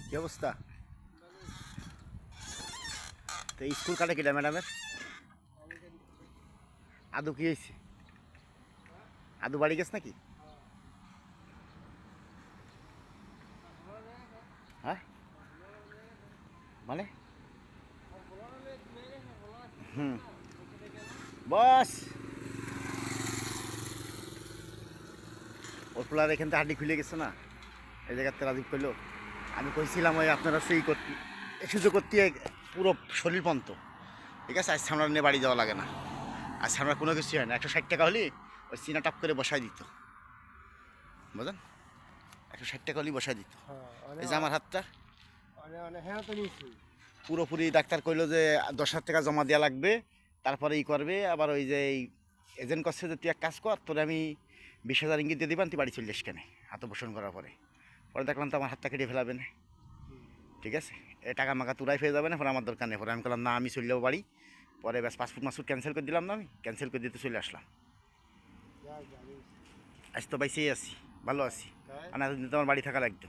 কি অবস্থা? তো স্কুল কাটে কিটা ম্যাডামের? আদু কি হয়েছে? আদু বাড়ি গেছে নাকি? হ্যাঁ, মানে হুম বস ওর পোলার এখান থেকে হাড্ডি খুলে গেছে না, এই জায়গাতে রাজীব করলো। আমি কইছিলাম ওই আপনারা সেই করতে সুযোগ করতে পুরো শরীর পন্ত, ঠিক আছে। আজ আমরা নিয়ে বাড়ি যাওয়া লাগে না, আজ আমরা কোনো কিছু হয় না। 160 টাকা হলে ওই চিনা টাপ করে বসাই দিত, বুঝলেন? 160 টাকা হলেই বসাই দিত। এই যে আমার হাতটা পুরোপুরি ডাক্তার কইলো যে 10,000 টাকা জমা দেওয়া লাগবে, তারপরে ই করবে। আবার ওই যে এই এজেন্ট করছে যে তুই এক কাজ কর, তোরে আমি 20,000 ইঙ্গিত দিয়ে দিবান, তুই বাড়ি চলে যাস। কেনে হাত পোষণ করার পরে পরে দেখলাম তো আমার হাতটা কেটে ফেলাবে না, ঠিক আছে। এ টাকা মাকা তুরাই ফেলে যাবে না, পরে আমার দরকার নেই। পরে আমি বললাম না, আমি চলে যাবো বাড়ি। পরে ব্যাস পাসপোর্ট মাসপোর্ট ক্যান্সেল করে দিলাম না, আমি ক্যান্সেল করে দিতে চলে আসলাম। আজ তো বাইসেই আছি, ভালো আছি। আর না, তোমার বাড়ি থাকা লাগতো।